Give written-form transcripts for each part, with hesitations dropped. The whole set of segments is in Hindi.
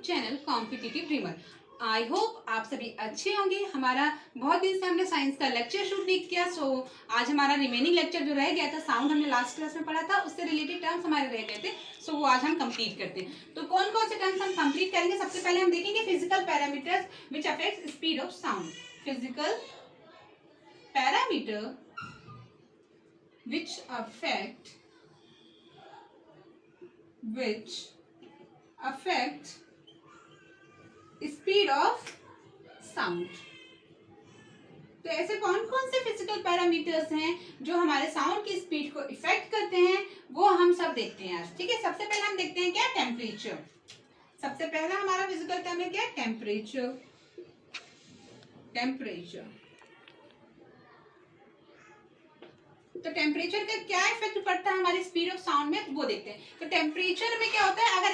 Channel competitive dreamer. I hope आप सभी अच्छे होंगे। हमारा बहुत दिन से हमने साइंस का लेक्चर शूट नहीं किया, सो आज हमारा रिमेनिंग लेक्चर जो रह गया था, साउंड हमने लास्ट क्लास में पढ़ा था, उससे रिलेटेड टर्म्स हमारे रह गए थे, सो वो आज हम कंप्लीट करते हैं। तो कौन कौन से टर्म्स हम कंप्लीट करेंगे? सबसे पहले हम देखेंगे physical parameters which affect speed of sound. Physical parameter which affect speed of sound. तो ऐसे कौन कौन से फिजिकल पैरामीटर्स हैं जो हमारे साउंड की स्पीड को इफेक्ट करते हैं, वो हम सब देखते हैं आज। ठीक है, सबसे पहले हम देखते हैं क्या, टेम्परेचर। सबसे पहला हमारा फिजिकल टर्म है क्या, टेम्परेचर। टेम्परेचर, तो टेम्परेचर का क्या इफेक्ट पड़ता है हमारी स्पीड ऑफ साउंड में, वो देखते हैं। तो टेम्परेचर में क्या होता है, अगर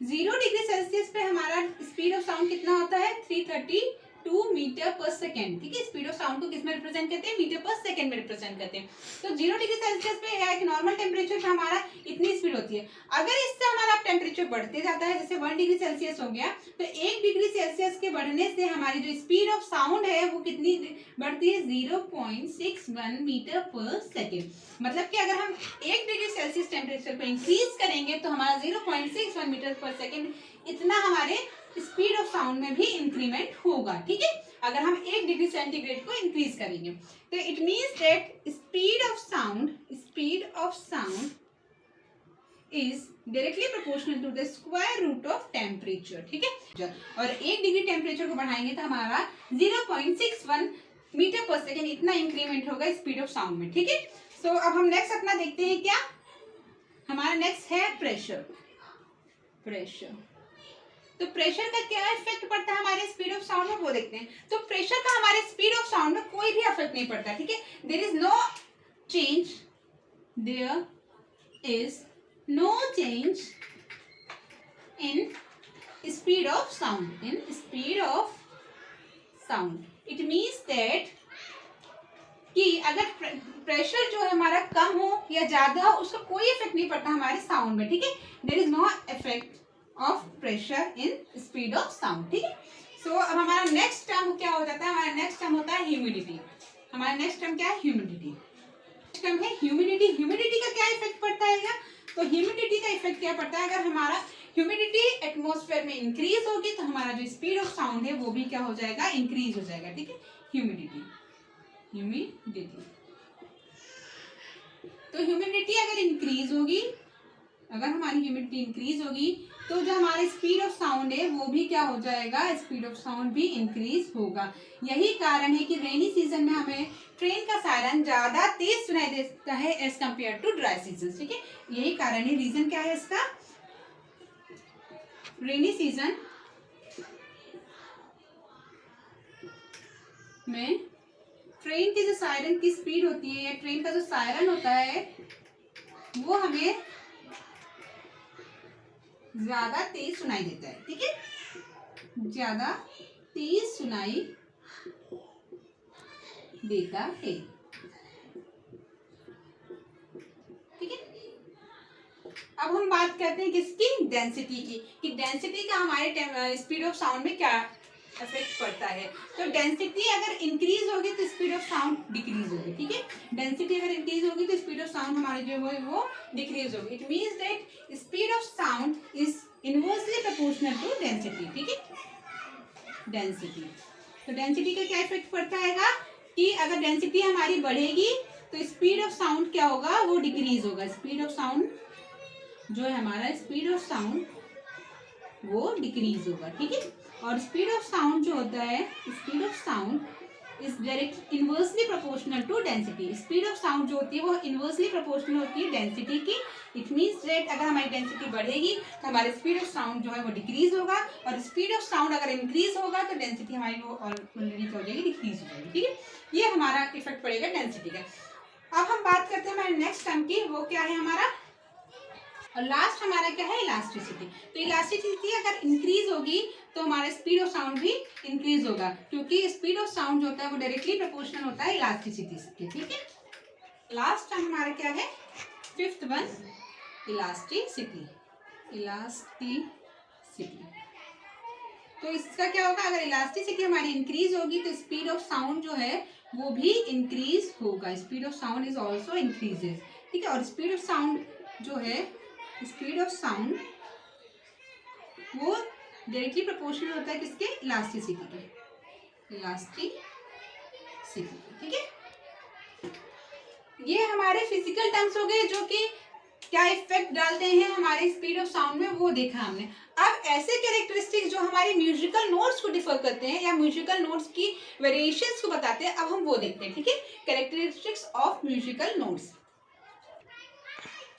0 डिग्री सेल्सियस पे हमारा स्पीड ऑफ साउंड कितना होता है, 332 मीटर पर सेकेंड। ठीक है, स्पीड ऑफ साउंड को किस में रिप्रेजेंट करते हैं, मीटर पर सेकेंड में रिप्रेजेंट करते हैं। तो 0 डिग्री सेल्सियस पे है कि नॉर्मल टेम्परेचर पे हमारा इतनी स्पीड होती है। अगर इससे हमारा टेम्परेचर बढ़ते जाता है, जैसे 1 डिग्री सेल्सियस हो गया, तो 1 डिग्री सेल्सियस के बढ़ने से हमारी जो स्पीड ऑफ साउंड है वो कितनी बढ़ती है, 0.61 मीटर पर सेकेंड। मतलब कि अगर हम 1 डिग्री सेल्सियस टेम्परेचर को इंक्रीज करेंगे तो हमारा 0.61 मीटर पर सेकेंड इतना हमारे स्पीड ऑफ साउंड में भी इंक्रीमेंट होगा। ठीक है, अगर हम 1 डिग्री सेंटीग्रेड को इंक्रीज करेंगे, तो it means that speed of sound is directly proportional to the square root of temperature. ठीक है, और 1 डिग्री टेम्परेचर को बढ़ाएंगे तो हमारा 0.61 मीटर पर सेकेंड इतना इंक्रीमेंट होगा स्पीड ऑफ साउंड में। ठीक है, सो अब हम नेक्स्ट अपना देखते हैं क्या, हमारा नेक्स्ट है प्रेशर। प्रेशर, तो प्रेशर का क्या इफेक्ट पड़ता है हमारे स्पीड ऑफ साउंड में, वो देखते हैं। तो प्रेशर का हमारे स्पीड ऑफ साउंड में कोई भी इफेक्ट नहीं पड़ता। ठीक है, there is no change, there is no change in speed of sound, in speed of sound. It means that कि अगर प्रेशर जो है हमारा कम हो या ज्यादा हो, उसका कोई इफेक्ट नहीं पड़ता हमारे साउंड में। ठीक है, there is no effect of pressure in speed of sound. ठीक है, सो अब हमारा नेक्स्ट टर्म क्या हो जाता है, हमारा नेक्स्ट टर्म होता है ह्यूमिडिटी। हमारा नेक्स्ट टर्म क्या है, ह्यूमिडिटी। टर्म है ह्यूमिडिटी। ह्यूमिडिटी का क्या इफेक्ट पड़ता है, तो ह्यूमिडिटी का इफेक्ट क्या पड़ता है, अगर हमारा ह्यूमिडिटी एटमॉस्फेयर में इंक्रीज होगी तो हमारा जो स्पीड ऑफ साउंड है वो भी क्या हो जाएगा, इंक्रीज हो जाएगा। ठीक है, ह्यूमिडिटी, ह्यूमिडिटी। तो ह्यूमिडिटी अगर इंक्रीज होगी, अगर हमारी ह्यूमिडिटी इंक्रीज होगी तो जो हमारा स्पीड ऑफ साउंड है वो भी क्या हो जाएगा, स्पीड ऑफ साउंड भी इंक्रीज होगा। यही कारण है कि रेनी सीजन में हमें ट्रेन का सायरन ज्यादा तेज सुनाई देता है as compare to dry season. ठीक है, यही कारण है, रीजन क्या है इसका, रेनी सीजन में ट्रेन की जो सायरन की स्पीड होती है या ट्रेन का जो सायरन होता है वो हमें ज्यादा तेज सुनाई देता है। ठीक है, ज्यादा तेज सुनाई देता है। ठीक है, अब हम बात करते हैं किसकी, डेंसिटी की, कि डेंसिटी का हमारे स्पीड ऑफ साउंड में क्या इफेक्ट पड़ता है। तो डेंसिटी अगर इंक्रीज होगी तो स्पीड ऑफ साउंड डिक्रीज होगी। ठीक है, डेंसिटी अगर इंक्रीज होगी तो स्पीड ऑफ साउंड हमारे जो है वो डिक्रीज होगी। It means that speed of sound is inversely proportional to density. ठीक है, डेंसिटी, तो डेंसिटी का क्या इफेक्ट पड़ता है कि अगर डेंसिटी हमारी बढ़ेगी तो स्पीड ऑफ साउंड क्या होगा, वो डिक्रीज होगा। स्पीड ऑफ साउंड जो है हमारा, स्पीड ऑफ साउंड वो डिक्रीज होगा। ठीक है, और स्पीड ऑफ साउंड जो होता है, speed of sound is direct inversely proportional to density. Speed of sound जो होती है वो इनवर्सली प्रोपोर्शनल होती है डेंसिटी की। इट मीन्स दैट अगर हमारी डेंसिटी बढ़ेगी तो हमारे स्पीड ऑफ साउंड जो है वो डिक्रीज होगा, और स्पीड ऑफ साउंड अगर इंक्रीज होगा तो डेंसिटी हमारी वो ऑलरेडी क्या हो जाएगी, डिक्रीज हो जाएगी। ठीक है, ये हमारा इफेक्ट पड़ेगा डेंसिटी का। अब हम बात करते हैं हमारे नेक्स्ट टर्म की, वो क्या है हमारा, और लास्ट हमारा क्या है, इलास्टिसिटी। तो इलास्टिसिटी अगर इंक्रीज होगी तो हमारा स्पीड ऑफ साउंड भी इंक्रीज होगा, क्योंकि स्पीड ऑफ साउंड जो होता है वो डायरेक्टली प्रोपोर्शनल होता है इलास्टिसिटी से। ठीक है, लास्ट हमारा क्या है, फिफ्थ वन, इलास्टिसिटी। इलास्टिसिटी, तो इसका क्या होगा, अगर इलास्टिसिटी हमारी इंक्रीज होगी तो स्पीड ऑफ साउंड जो है वो भी इंक्रीज होगा। Speed of sound is also increases, ठीक है। और स्पीड ऑफ साउंड जो है, स्पीड ऑफ साउंड वो डायरेक्टली प्रोपोर्शनल होता है किसके, इलास्टिसिटी के, इलास्टिसिटी, ठीक है। ये हमारे फिजिकल टर्म्स हो गए जो कि क्या इफेक्ट डालते हैं हमारे स्पीड ऑफ साउंड में, वो देखा हमने। अब ऐसे कैरेक्टरिस्टिक्स जो हमारे म्यूजिकल नोट्स को डिफर करते हैं या म्यूजिकल नोट्स की वेरिएशंस को बताते हैं, अब हम वो देखते हैं, ठीक है। Characteristics of musical notes.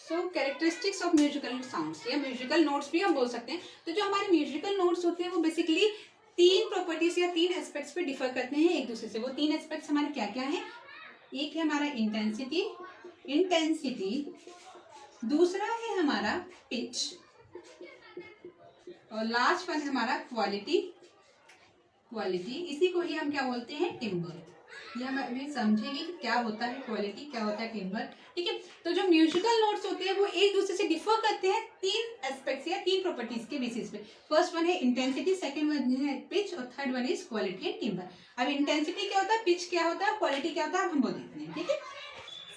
So characteristics of musical sounds या म्यूजिकल नोट्स भी हम बोल सकते हैं। तो जो हमारे म्यूजिकल नोट्स होते हैं वो बेसिकली 3 प्रॉपर्टीज या 3 एस्पेक्ट्स पे डिफर करते हैं एक दूसरे से। वो 3 एस्पेक्ट्स हमारे क्या क्या हैं, एक है हमारा इंटेंसिटी, दूसरा है हमारा पिच, और लास्ट वन है हमारा क्वालिटी। इसी को ही हम क्या बोलते हैं, टिम्बर। ये हम अभी समझेंगे कि क्या होता है क्वालिटी, क्या होता है टिम्बर, ठीक है। तो जो म्यूजिकल नोट्स होते हैं वो एक दूसरे से डिफर करते हैं 3 एस्पेक्ट्स या 3 प्रॉपर्टीज के बेसिस पे। फर्स्ट वन है इंटेंसिटी, सेकंड वन है पिच, और third one is quality and timber. अब इंटेंसिटी क्या होता है, पिच क्या होता है, क्वालिटी क्या होता है, हम वो देखते हैं, ठीक है।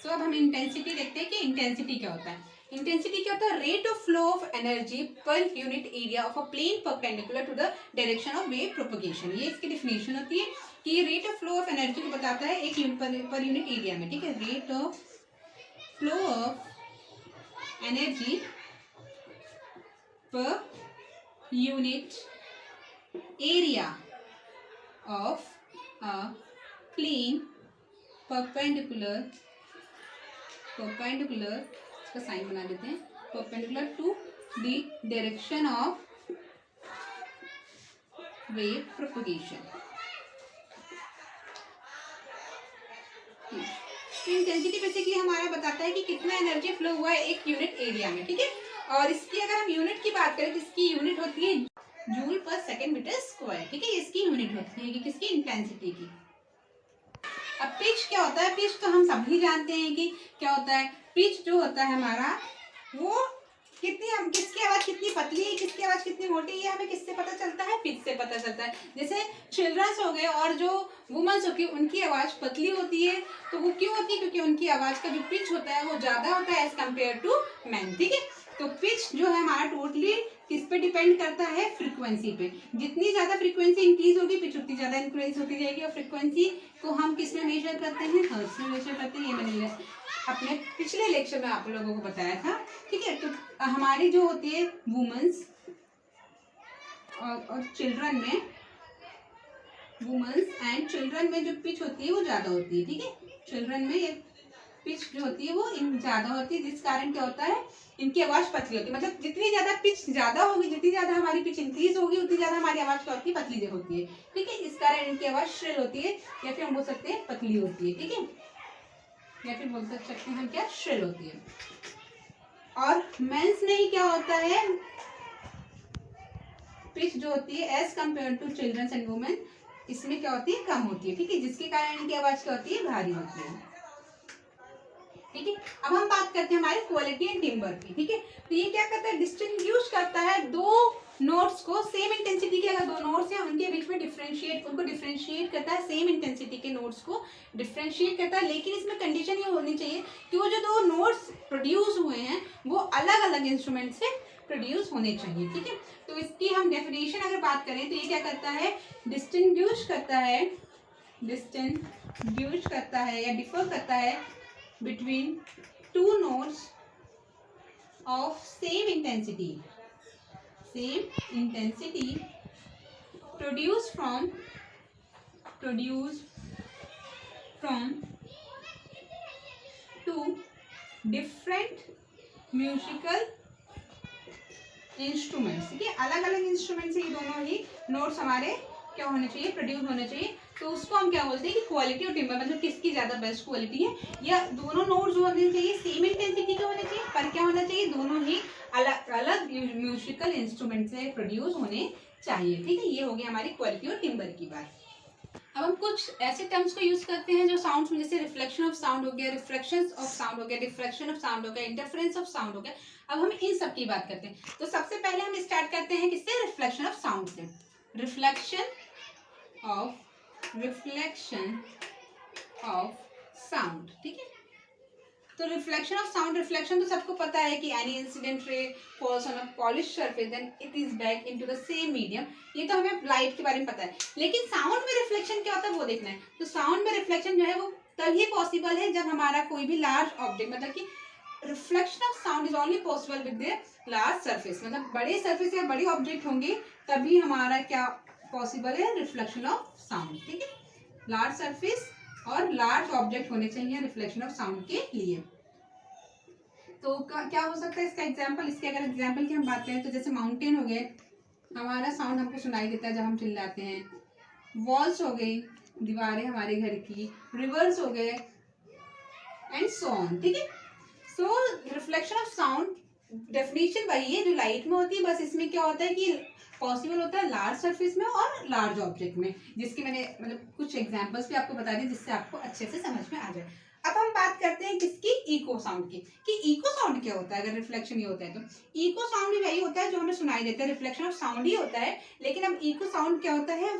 सो अब हम इंटेंसिटी देखते हैं कि इंटेंसिटी क्या होता है। इंटेंसिटी क्या होता है, rate of flow of energy per unit area of a plane perpendicular to the direction of wave propagation. ये इसकी डिफिनेशन होती है कि ये rate of flow of energy को बताता है एक पर यूनिट एरिया में, ठीक है। Rate of flow of energy per unit area of a plane perpendicular, इसका साइन बना देते हैं, perpendicular to the direction of wave propagation. Intensity basically हमारा बताता है कि कितना एनर्जी फ्लो हुआ है एक यूनिट एरिया में, ठीक है। और इसकी अगर हम यूनिट की बात करें तो इसकी यूनिट होती है जूल पर सेकेंड मीटर स्क्वायर, ठीक है। इसकी यूनिट होती है कि किसकी, इंटेंसिटी की। अब पिच क्या होता है, पिच तो हम सभी जानते हैं कि क्या होता है। पिच जो होता है हमारा वो हम किसकी आवाज कितनी पतली है, किसकी आवाज कितनी मोटी है, ये हमें किससे पता चलता है, पिच से पता चलता है। जैसे चिल्ड्रंस हो गए और जो वुमेन्स होती है उनकी आवाज पतली होती है, तो वो क्यों होती है, क्योंकि उनकी आवाज का जो पिच होता है वो ज्यादा होता है एज कम्पेयर टू मैन, ठीक है। तो पिच जो है हमारा टोटली किस पे डिपेंड करता है, फ्रीक्वेंसी पे। जितनी ज्यादा फ्रीक्वेंसी इंक्रीज होगी पिच उतनी ज्यादा इंक्रीज होती जाएगी। और फ्रीक्वेंसी को हम किस में मेजर करते हैं, हर्ट्ज में मेजर करते हैं। ये मैंने अपने पिछले लेक्चर में आप लोगों को बताया था, ठीक है। तो हमारी जो होती है वुमेन्स और चिल्ड्रन में, वुमेन्स एंड चिल्ड्रन में जो पिच होती है वो ज्यादा होती है, ठीक है। चिल्ड्रन में ये पिच जो होती है वो ज्यादा होती है, जिस कारण क्या होता है, इनकी आवाज पतली होती है। मतलब जितनी ज्यादा पिच ज्यादा होगी, जितनी ज्यादा हमारी पिच इंक्रीज होगी, उतनी ज्यादा हमारी आवाज क्या होती है, पतली होती है, ठीक है। इस कारण इनकी आवाज श्रिल होती है, या फिर हम बोल सकते हैं पतली होती है, ठीक है। या फिर बोल सकते हैं हम क्या, श्रिल होती है। और मेंस में ही क्या होता है, पिच जो होती है as compare to childrens and women, इसमें क्या होती है, कम होती है, ठीक है। जिसके कारण इनकी आवाज क्या होती है, भारी होती है, ठीक है। अब हम बात करते हैं हमारे क्वालिटी एंड टिम्बर की, ठीक है। तो ये क्या करता है, डिस्टिंग्विश करता है दो नोट्स को, सेम इंटेंसिटी के अगर दो नोट्स हैं उनके बीच में उनको डिफरेंशिएट करता है, सेम इंटेंसिटी के नोट्स को डिफरेंशिएट करता है। लेकिन इसमें कंडीशन ये होनी चाहिए कि वो जो दो नोट्स प्रोड्यूस हुए हैं वो अलग अलग इंस्ट्रूमेंट से प्रोड्यूस होने चाहिए, ठीक है। तो इसकी हम डेफिनेशन अगर बात करें तो ये क्या करता है, डिस्टिंग्विश करता है या डिफर करता है between two notes of same intensity produced from two different musical instruments, ठीक है। अलग अलग इंस्ट्रूमेंट से ये दोनों ही नोट्स हमारे क्या होने चाहिए, प्रोड्यूस होने चाहिए। तो उसको हम क्या बोलते हैं कि क्वालिटी और टिम्बर, मतलब किसकी ज्यादा बेस्ट क्वालिटी है, या दोनों नोट्स जो होने चाहिए सेम इंटेंसिटी के होने चाहिए, पर क्या होना चाहिए, दोनों ही अलग अलग म्यूजिकल इंस्ट्रूमेंट से प्रोड्यूस होने चाहिए, ठीक है। ये हो गया हमारी क्वालिटी और टिम्बर की बात। अब हम कुछ ऐसे टर्म्स को यूज करते हैं जो साउंड्स में, जैसे रिफ्लेक्शन ऑफ साउंड हो गया, रिफ्रैक्शन ऑफ साउंड हो गया, डिफ्रैक्शन ऑफ साउंड हो गया, इंटरफेरेंस ऑफ साउंड हो गया। अब हम इन सब की बात करते हैं। तो सबसे पहले हम स्टार्ट करते हैं किससे, रिफ्लेक्शन ऑफ साउंड से। रिफ्लेक्शन ऑफ साउंड, ठीक है। तो रिफ्लेक्शन ऑफ साउंड, रिफ्लेक्शन तो सबको पता है कि any incident ray falls on a polish surface then it is back into the same medium, ये तो हमें लाइट के बारे में पता है। लेकिन साउंड में रिफ्लेक्शन क्या होता है वो देखना है। तो साउंड में रिफ्लेक्शन जो है वो तभी पॉसिबल है जब हमारा कोई भी लार्ज ऑब्जेक्ट, मतलब कि reflection of sound is only possible with the large surface, मतलब बड़े सरफेस या बड़े ऑब्जेक्ट होंगे तभी हमारा क्या पॉसिबल है, रिफ्लेक्शन ऑफ साउंड, ठीक है। लार्ज सरफेस और लार्ज ऑब्जेक्ट होने चाहिए रिफ्लेक्शन ऑफ साउंड के लिए। तो क्या हो सकता है इसका एग्जांपल, इसके अगर एग्जांपल की हम बात करें तो जैसे माउंटेन हो गए, हमारा साउंड हमको सुनाई देता है जब हम चिल्लाते हैं। वॉल्स हो गई, दीवारें हमारे घर की, रिवर्स हो गए एंड सो ऑन, ठीक है। सो रिफ्लेक्शन ऑफ साउंड डेफिनेशन वही है जो लाइट में होती है, बस इसमें क्या होता है कि पॉसिबल होता है लार्ज सरफेस में और लार्ज ऑब्जेक्ट में, जिसके मैंने मतलब कुछ एग्जांपल्स भी आपको बता दिए जिससे आपको अच्छे से समझ में आ जाए। अब हम बात करते हैं किसकी, इको साउंड की, कि इको साउंड क्या होता है अगर रिफ्लेक्शन ही होता है तो। इको साउंड भी वही होता है जो हमें सुनाई देता है, रिफ्लेक्शन ऑफ साउंड ही होता है, लेकिन अब इको साउंड क्या होता है,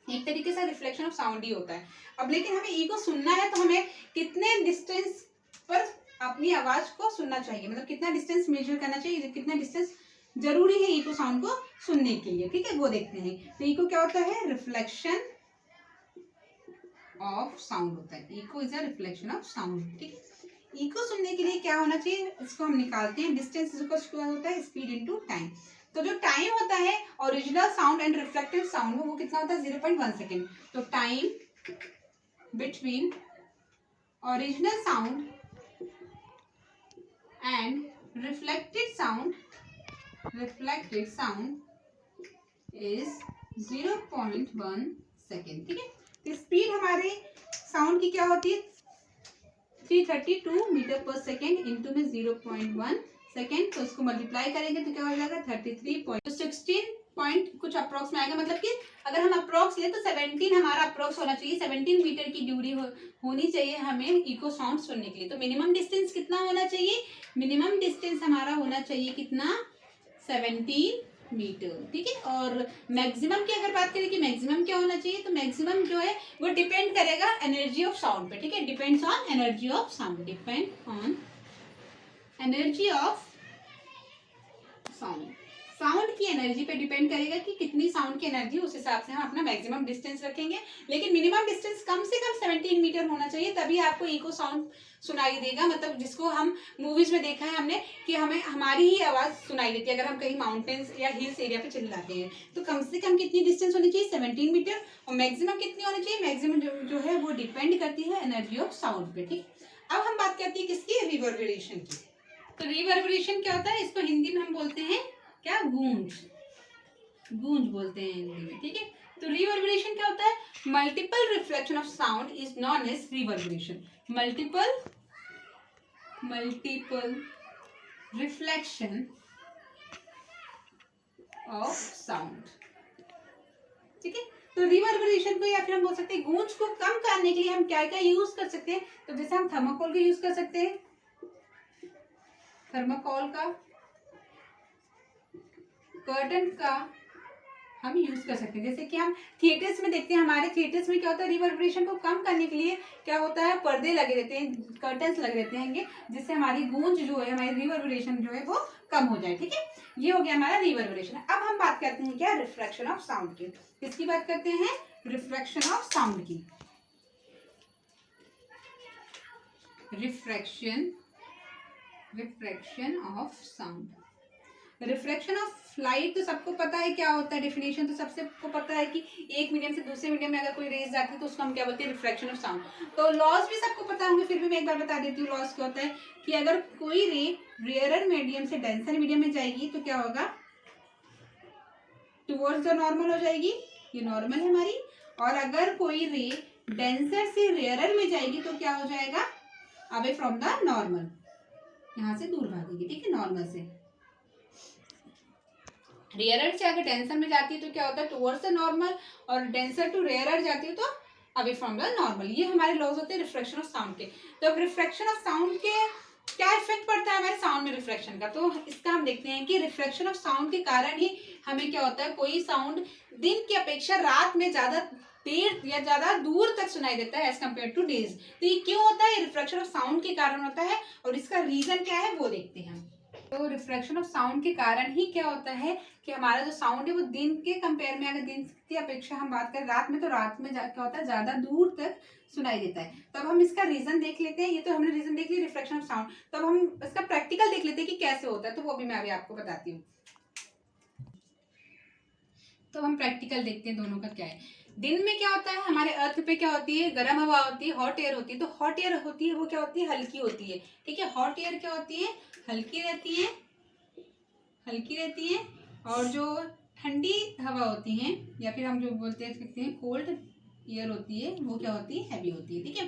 एक तरीके से रिफ्लेक्शन ऑफ साउंड ही होता है। अब लेकिन हमें इको सुनना है तो हमें कितने डिस्टेंस पर अपनी आवाज को सुनना चाहिए, मतलब कितना डिस्टेंस मेजर करना चाहिए, कितना डिस्टेंस जरूरी है इको साउंड को सुनने के लिए, ठीक है, वो देखते हैं। तो इको क्या होता है, रिफ्लेक्शन ऑफ साउंड होता है, echo is a reflection of sound, ठीक है। इको सुनने के लिए क्या होना चाहिए, इसको हम निकालते हैं, डिस्टेंस इसको होता है स्पीड इनटू टाइम। तो जो टाइम होता है original sound and reflective sound में वो कितना होता है, 0.1 सेकेंड। तो time between original sound and reflected sound is 0.1 second, ठीक है। तो स्पीड हमारे साउंड की क्या होती है, 332 मीटर पर सेकेंड इंटू में 0.1 सेकेंड, तो उसको मल्टीप्लाई करेंगे तो क्या हो जाएगा 33.16 पॉइंट कुछ अप्रोक्स में आएगा, मतलब कि अगर हम अप्रोक्स ले तो 17 हमारा अप्रोक्स होना चाहिए, 17 मीटर की दूरी होनी चाहिए हमें इको साउंड सुनने के लिए। तो मिनिमम डिस्टेंस कितना होना चाहिए, मिनिमम डिस्टेंस हमारा होना चाहिए कितना, 17 मीटर, ठीक है। और मैक्सिमम की अगर बात करें कि मैक्सिमम क्या होना चाहिए, तो मैक्सिमम जो है वो डिपेंड करेगा एनर्जी ऑफ साउंड पे, ठीक है, depends on energy of sound, depend on energy of sound, sound की एनर्जी पे डिपेंड करेगा कि कितनी साउंड की एनर्जी, उस हिसाब से हम अपना मैक्सिमम डिस्टेंस रखेंगे। लेकिन मिनिमम डिस्टेंस कम से कम 17 मीटर होना चाहिए, तभी आपको इको साउंड सुनाई देगा, मतलब जिसको हम मूवीज में देखा है हमने कि हमें हमारी ही आवाज सुनाई देती है अगर हम कहीं माउंटेन्स या हिल्स एरिया पे चिल्लाते हैं। तो कम से कम कितनी डिस्टेंस होनी चाहिए, 17 मीटर, और मैक्सिमम कितनी होनी चाहिए, मैक्सिमम जो है वो डिपेंड करती है एनर्जी ऑफ साउंड पे, ठीक। अब हम बात करते हैं किसकी, रिवर्बरेशन की। तो रिवर्बरेशन क्या होता है, इसको हिंदी में हम बोलते हैं क्या, गूंज, गूंज बोलते हैं हिंदी में, ठीक है। तो रिवर्बरेशन क्या होता है, multiple reflection of sound is known as reverberation, multiple reflection of sound, ठीक है। तो रिवर्बरेशन को या फिर हम बोल सकते हैं गूंज को कम करने के लिए हम क्या क्या यूज कर सकते हैं, तो जैसे हम थर्माकोल का यूज कर सकते हैं, थर्माकोल का, कर्टन का हम यूज कर सकते हैं। जैसे कि हम थिएटर्स में देखते हैं, हमारे थिएटर्स में क्या होता है, रिवर्बरेशन को कम करने के लिए क्या होता है, पर्दे लगे रहते हैं, कर्टन्स लगे रहते हैं, जिससे हमारी गूंज जो है, हमारी रिवर्बरेशन जो है वो कम हो जाए, ठीक है। ये हो गया हमारा रिवर्बरेशन। अब हम बात करते हैं क्या, रिफ्रैक्शन ऑफ साउंड की। किसकी बात करते हैं, रिफ्रैक्शन ऑफ साउंड की। Refraction of sound, refraction of light तो सबको पता है क्या होता है, डेफिनेशन तो सबसे को पता है कि एक मीडियम से दूसरे मीडियम में अगर कोई रेज जाती है तो उसको हम क्या बोलते हैं, रिफ्रैक्शन ऑफ साउंड। तो लॉज भी सबको पता होंगे, फिर भी मैं एक बार बता देती हूँ लॉज क्या होता है, कि अगर कोई रे रेयरर मीडियम से डेंसर मीडियम में जाएगी तो क्या होगा, टुवर्ड्स द नॉर्मल हो जाएगी, ये नॉर्मल है हमारी। और अगर कोई रे डेंसर से रेयरर में जाएगी तो क्या हो जाएगा, अवे फ्रॉम द नॉर्मल, यहाँ से दूर भागेगी, ठीक है, नॉर्मल से। रेयरर से अगर डेंसर में जाती है तो क्या होता है, टुवर्ड्स द नॉर्मल, और डेंसर टू रेयरर जाती है तो अवे फ्रॉम द नॉर्मल। ये हमारे लॉज होते हैं रिफ्रैक्शन ऑफ साउंड के। तो अब रिफ्रैक्शन ऑफ साउंड के क्या इफेक्ट पड़ता है हमारे साउंड में रिफ्लेक्शन का, तो इसका हम देखते हैं कि रिफ्लेक्शन ऑफ साउंड के कारण ही हमें क्या होता है, कोई साउंड दिन की अपेक्षा रात में ज्यादा देर या ज्यादा दूर तक सुनाई देता है एज कम्पेयर टू डेज। तो ये क्यों होता है, रिफ्लेक्शन ऑफ साउंड के कारण होता है, और इसका रीजन क्या है वो देखते हैं हम। तो रिफ्लेक्शन ऑफ साउंड के कारण ही क्या होता है कि हमारा जो साउंड है वो दिन के कंपेयर में, अगर दिन की अपेक्षा हम बात करें रात में, तो रात में क्या होता है ज्यादा दूर तक सुनाई देता है। तो अब हम इसका रीजन देख लेते हैं। ये तो हमने रीजन देख लिया रिफ्लेक्शन ऑफ साउंड, तो अब हम इसका प्रैक्टिकल देख लेते हैं कि कैसे होता है, तो वो भी मैं अभी आपको बताती हूँ। तो हम प्रैक्टिकल देखते हैं दोनों का क्या है। दिन में क्या होता है, हमारे अर्थ पे क्या होती है, गर्म हवा होती है, हॉट एयर होती है। तो हॉट एयर होती है वो क्या होती है, हल्की होती है, ठीक है। हॉट एयर क्या होती है, हल्की रहती है, हल्की रहती है। और जो ठंडी हवा होती है, या फिर हम जो बोलते हैं सकते हैं कोल्ड एयर होती है, वो क्या होती है, हैवी होती है, ठीक है।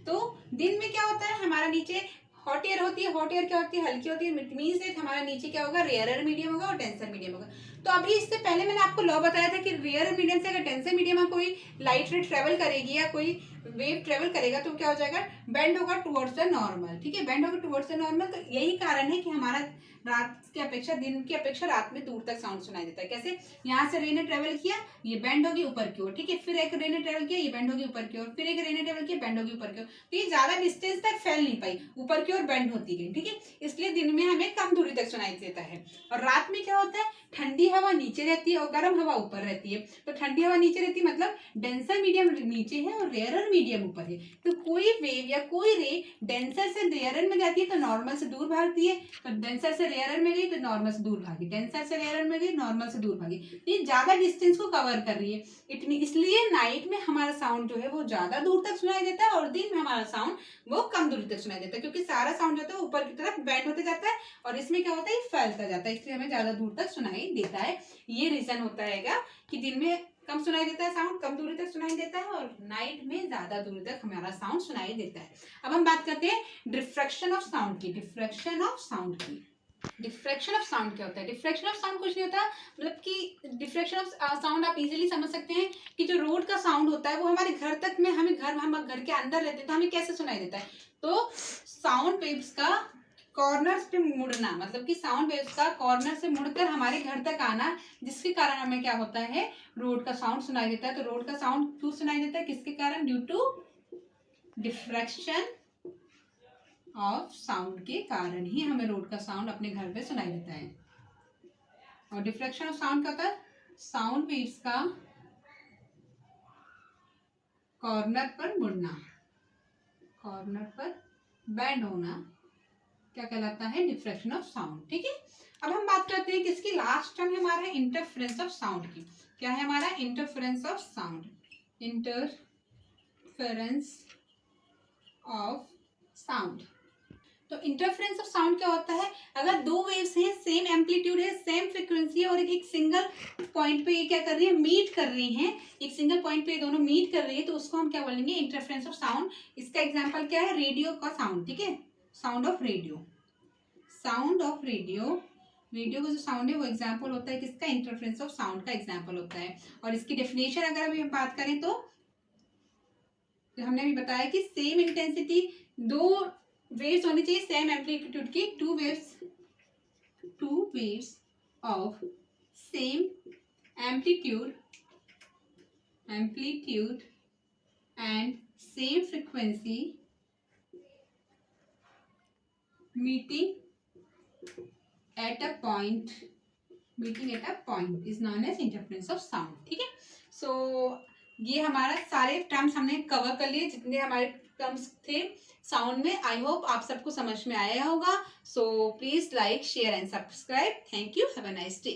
तो दिन में क्या होता है, हमारा नीचे हॉट एयर होती है, हॉट एयर क्या होती है, हल्की होती है, मीन्स दैट हमारा नीचे क्या होगा, रेयरर मीडियम होगा और डेंसर मीडियम होगा। तो अभी इससे पहले मैंने आपको लॉ बताया था कि रेयर मीडियम से अगर डेंसर मीडियम में कोई लाइट रे ट्रेवल करेगी या कोई वेव ट्रेवल करेगा तो क्या हो जाएगा, बेंड होगा टुवर्ड्स द नॉर्मल, ठीक है, बेंड होगा टुवर्ड्स द नॉर्मल। तो यही कारण है कि हमारा रात की अपेक्षा, दिन की अपेक्षा रात में दूर तक साउंड सुनाई देता है। कैसे, यहाँ से रे ने ट्रेवल किया, ये बेंड होगी ऊपर की ओर, ठीक है, फिर एक रे ने ट्रेवल किया, ये बेंड होगी ऊपर की ओर, फिर एक रे ने ट्रेवल किया, बेंड होगी ऊपर की ओर। तो ये ज्यादा डिस्टेंस तक फैल नहीं पाई, ऊपर की ओर बेंड होती गई, ठीक है। इसलिए दिन में हमें कम दूरी तक सुनाई देता है। और रात में क्या होता है, ठंडी हवा नीचे रहती है और गर्म हवा ऊपर रहती है। तो ठंडी हवा नीचे रहती है मतलब डेंसर मीडियम नीचे है और रेयरर मीडियम ऊपर है। तो कोई वेव या कोई रे डेंसर से रेयरर में जाती है तो नॉर्मल से दूर भागती है, तो डेंसर से रेयरर में गई तो नॉर्मल से दूर भागी, डेंसर से रेयरर में गई नॉर्मल से दूर भागी। ये ज्यादा डिस्टेंस को कवर कर रही है इतनी, इसलिए नाइट में हमारा साउंड जो है वो ज्यादा दूर तक सुनाई देता है और दिन में हमारा साउंड वो कम दूरी तक सुनाई देता है, क्योंकि सारा साउंड जो है ऊपर की तरफ बैंड होते जाता है और इसमें क्या होता है, फैलता जाता है, इसलिए हमें ज्यादा दूर तक सुनाई देता है। ये रीजन होता है कि दिन में कम सुनाई देता है साउंड, कम दूरी तक सुनाई देता है, और नाइट में ज्यादा दूरी तक हमारा साउंड सुनाई देता है। अब हम बात करते हैं डिफ्रैक्शन ऑफ साउंड की। डिफ्रैक्शन ऑफ साउंड की, डिफ्रैक्शन ऑफ साउंड क्या होता है, डिफ्रैक्शन ऑफ साउंड कुछ नहीं होता, मतलब कि डिफ्रैक्शन ऑफ साउंड आप इजीली समझ सकते हैं कि जो रोड का साउंड होता है वो हमारे घर तक में, हम घर के अंदर रहते हैं तो हमें कैसे सुनाई देता है, तो साउंड वेव्स का कॉर्नर्स पे मुड़ना, मतलब कि साउंड वेव्स का कॉर्नर से मुड़कर हमारे घर तक आना, जिसके कारण हमें क्या होता है, रोड का साउंड सुनाई देता है। तो रोड का साउंड क्यों सुनाई देता है, किसके कारण, due to diffraction of sound के कारण ही हमें रोड का साउंड अपने घर पे सुनाई देता है। और डिफ्रैक्शन ऑफ साउंड क्या होता है, साउंड वेव्स का कॉर्नर पर मुड़ना, कॉर्नर पर बैंड होना, क्या कहलाता है, डिफ्रैक्शन ऑफ साउंड, ठीक है। अब हम बात करते हैं किसकी, लास्ट टर्म है हमारा इंटरफेरेंस ऑफ साउंड की। क्या है हमारा, interference of sound, interference of sound. तो इंटरफेरेंस ऑफ साउंड क्या होता है, अगर दो वेव्स हैं, सेम एम्पलीट्यूड है, सेम फ्रीक्वेंसी है, और एक सिंगल पॉइंट पे ये क्या कर रही है, मीट कर रही हैं, एक सिंगल पॉइंट पे ये दोनों मीट कर रही है, तो उसको हम क्या बोलेंगे, इंटरफेरेंस ऑफ साउंड। इसका एग्जांपल क्या है, रेडियो का साउंड, ठीक है, sound of radio, sound of radio, radio का जो साउंड है वो एग्जांपल होता है किसका, इंटरफेरेंस ऑफ साउंड का एग्जांपल होता है। और इसकी डेफिनेशन अगर अभी हम बात करें तो हमने अभी बताया कि सेम इंटेंसिटी, दो वेव्स होनी चाहिए सेम एम्पलीट्यूड की, two waves of same amplitude and same frequency meeting at a point is known as interference of sound, ठीक है। सो ये हमारा सारे टर्म्स हमने कवर कर लिए, जितने हमारे टर्म्स थे साउंड में। आई होप आप सबको समझ में आया होगा। So please like, share and subscribe. Thank you, have a nice day.